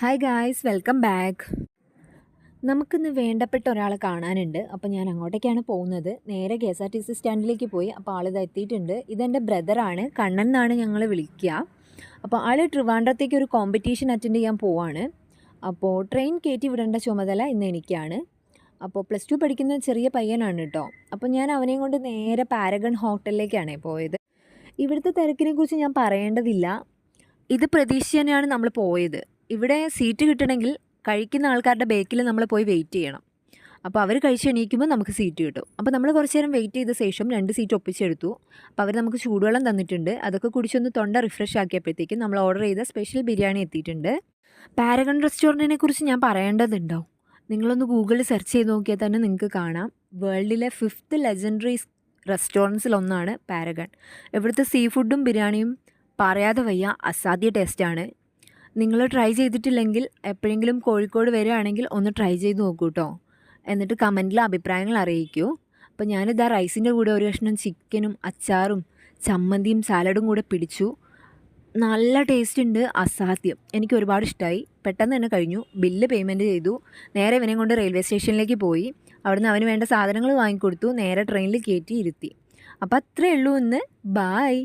Hi guys, welcome back. നമുക്കിന്ന് വേണ്ടപ്പെട്ട ഒരാളെ കാണാനുണ്ട്. അപ്പോൾ ഞാൻ അങ്ങോട്ടേക്കാണ് പോകുന്നത്. നേരെ KSRTC സ്റ്റാൻഡിലേക്ക് പോയി. അപ്പോൾ ആളിത് എത്തിയിട്ടുണ്ട്. ഇതെൻ്റെ ബ്രദറാണ്, കണ്ണൻ എന്നാണ് ഞങ്ങൾ വിളിക്കുക. അപ്പോൾ ആൾ ട്രിവാൻഡ്രത്തേക്ക് ഒരു കോമ്പറ്റീഷൻ അറ്റൻഡ് ചെയ്യാൻ പോവാണ്. അപ്പോൾ ട്രെയിൻ കയറ്റി വിടേണ്ട ചുമതല ഇന്ന് എനിക്കാണ്. അപ്പോൾ +2 പഠിക്കുന്ന ചെറിയ പയ്യനാണ് കേട്ടോ. അപ്പോൾ ഞാൻ അവനെയും കൊണ്ട് നേരെ പാരഗൺ ഹോട്ടലിലേക്കാണ് പോയത്. ഇവിടുത്തെ തിരക്കിനെക്കുറിച്ച് ഞാൻ പറയേണ്ടതില്ല. ഇത് പ്രതീക്ഷിച്ച് തന്നെയാണ് നമ്മൾ പോയത്. ഇവിടെ സീറ്റ് കിട്ടണമെങ്കിൽ കഴിക്കുന്ന ആൾക്കാരുടെ ബേക്കിൽ നമ്മൾ പോയി വെയിറ്റ് ചെയ്യണം. അപ്പോൾ അവർ കഴിച്ച് എണീക്കുമ്പോൾ നമുക്ക് സീറ്റ് കിട്ടും. അപ്പോൾ നമ്മൾ കുറച്ച് നേരം വെയിറ്റ് ചെയ്ത ശേഷം 2 സീറ്റ് ഒപ്പിച്ചെടുത്തു. അപ്പോൾ അവർ നമുക്ക് ചൂടുവെള്ളം തന്നിട്ടുണ്ട്. അതൊക്കെ കുടിച്ചൊന്ന് തൊണ്ട റിഫ്രഷ് ആക്കിയപ്പോഴത്തേക്കും നമ്മൾ ഓർഡർ ചെയ്ത സ്പെഷ്യൽ ബിരിയാണി എത്തിയിട്ടുണ്ട്. പാരഗൺ റെസ്റ്റോറൻറ്റിനെ കുറിച്ച് ഞാൻ പറയേണ്ടതുണ്ടോ? നിങ്ങളൊന്ന് ഗൂഗിളിൽ സെർച്ച് ചെയ്ത് നോക്കിയാൽ തന്നെ നിങ്ങൾക്ക് കാണാം. വേൾഡിലെ 5th ലെജൻഡറി റെസ്റ്റോറൻറ്റ്സിലൊന്നാണ് പാരഗൺ. ഇവിടുത്തെ സീ ഫുഡും ബിരിയാണിയും പറയാതെ വയ്യ, അസാധ്യ ടേസ്റ്റാണ്. നിങ്ങൾ ട്രൈ ചെയ്തിട്ടില്ലെങ്കിൽ എപ്പോഴെങ്കിലും കോഴിക്കോട് വരികയാണെങ്കിൽ ഒന്ന് ട്രൈ ചെയ്ത് നോക്കൂ കേട്ടോ. എന്നിട്ട് കമൻറ്റിൽ അഭിപ്രായങ്ങൾ അറിയിക്കൂ. അപ്പോൾ ഞാനിതാ റൈസിൻ്റെ കൂടെ ഒരു കഷ്ണം ചിക്കനും അച്ചാറും ചമ്മന്തിയും സാലഡും കൂടെ പിടിച്ചു. നല്ല ടേസ്റ്റ് ഉണ്ട്, അസാധ്യം. എനിക്ക് ഒരുപാട് ഇഷ്ടമായി. പെട്ടെന്ന് തന്നെ കഴിഞ്ഞു. ബില്ല് പേയ്മെൻറ്റ് ചെയ്തു. നേരെ ഇവനെ കൊണ്ട് റെയിൽവേ സ്റ്റേഷനിലേക്ക് പോയി. അവിടുന്ന് അവന് വേണ്ട സാധനങ്ങൾ വാങ്ങിക്കൊടുത്തു. നേരെ ട്രെയിനിൽ കയറ്റി ഇരുത്തി. അപ്പോൾ അത്രയേ ഉള്ളൂ ഇന്ന്. ബായ്.